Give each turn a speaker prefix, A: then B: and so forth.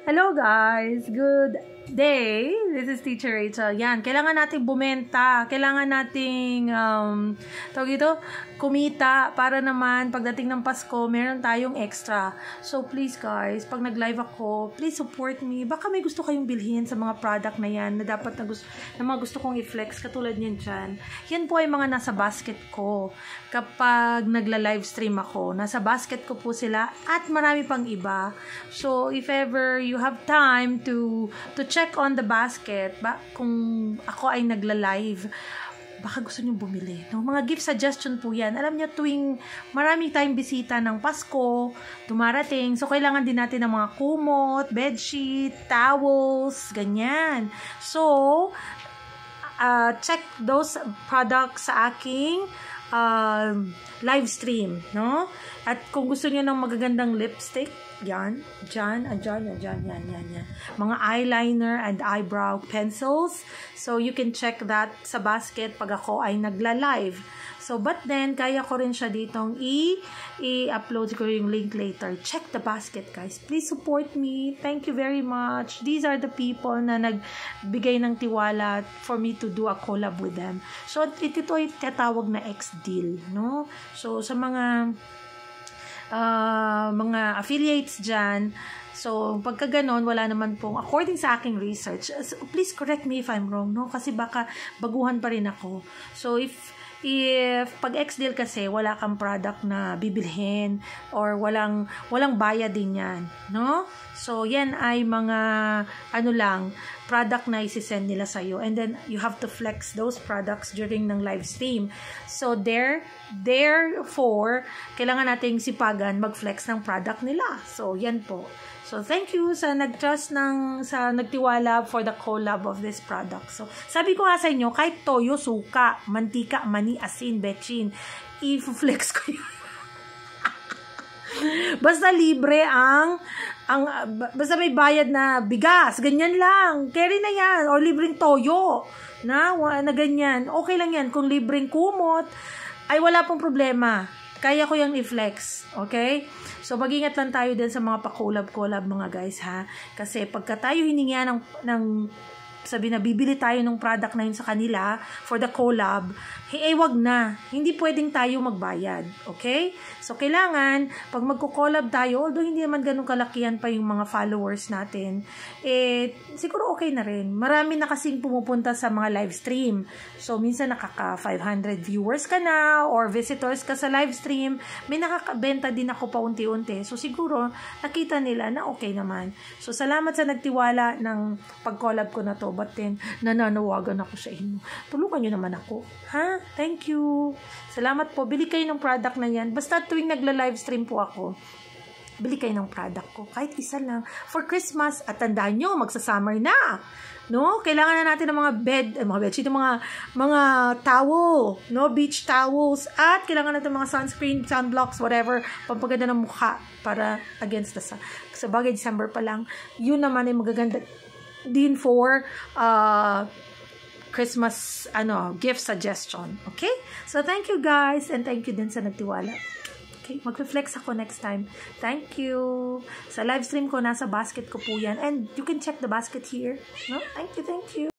A: Hello guys! Good day! This is Teacher Rachel. Yan, kailangan nating bumenta. Kailangan nating, tawag ito, kumita para naman pagdating ng Pasko, meron tayong extra. So please guys, pag nag-live ako, please support me. Baka may gusto kayong bilhin sa mga product na yan na dapat na mga gusto kong i-flex katulad niyan dyan. Yan po ay mga nasa basket ko. Kapag nagla-live stream ako, nasa basket ko po sila at marami pang iba. So if ever you have time to check on the basket, kung ako ay nagla-live, baka gusto niyo bumili. No? Mga gift suggestion po yan. Alam niyo, tuwing maraming tayong bisita ng Pasko, dumarating, so kailangan din natin ng mga kumot, bedsheet, towels, ganyan. So, check those products sa aking live stream, no? At kung gusto niyo ng magagandang lipstick, yan, yan. Mga eyeliner and eyebrow pencils. So, you can check that sa basket pag ako ay nagla-live. So, but then, kaya ko rin siya ditong i-upload ko yung link later. Check the basket, guys. Please support me. Thank you very much. These are the people na nagbigay ng tiwala for me to do a collab with them. So, ito ay tatawag na X-Deal, no? So, sa mga affiliates dyan, so pagka ganon, wala naman pong, according sa aking research, please correct me if I'm wrong, no? Kasi baka baguhan pa rin ako. So if pag X-Deal kasi, wala kang product na bibilhin or walang bayad din yan, no? So yan ay mga product na isi-send nila sa'yo, and then you have to flex those products during ng live stream. So therefore, kailangan nating sipagan mag-flex ng product nila. So yan po. So, thank you sa nag-trust sa nagtiwala for the collab of this product. So, sabi ko nga sa inyo, kahit toyo, suka, mantika, mani, asin, betchin, i-flex ko yun. Basta libre basta may bayad na bigas, ganyan lang. Carry na yan. O libreng toyo, na ganyan. Okay lang yan. Kung libreng kumot, ay wala pong problema. Kaya ko yung i-flex. Okay? So, mag-ingat lang tayo din sa mga pa-collab mga guys, ha? Kasi pagka tayo hininga ng sabi na bibili tayo ng product na yun sa kanila for the collab, wag na. Hindi pwedeng tayo magbayad. Okay? So, kailangan, pag magko-collab tayo, although hindi naman ganun kalakihan pa yung mga followers natin, siguro okay na rin. Marami na kasing pumupunta sa mga live stream. So, minsan nakaka 500 viewers ka na or visitors ka sa live stream. May nakakabenta din ako pa unti-unti. So, siguro, nakita nila na okay naman. So, salamat sa nagtiwala ng pag-collab ko na to. But then, nananawagan ako sa inyo. Tulungan nyo naman ako. Ha? Thank you. Salamat po. Bili kayo ng product na yan. Basta tuwing nagla-live stream po ako, bili kayo ng product ko. Kahit isa lang. For Christmas, at tandaan nyo, magsa-summer na. No? Kailangan na natin ng mga bedsheet, mga towel, no? Beach towels, at kailangan natin mga sunscreen, sunblocks, whatever, pampaganda ng mukha para against the sun. Sa bagay, December pa lang, yun naman ay magaganda din for Christmas gift suggestion. Okay? So, thank you guys, and thank you din sa nagtiwala. Okay? Mag-flex ako next time. Thank you. Sa live stream ko, nasa basket ko po yan. And you can check the basket here. No? Thank you, thank you.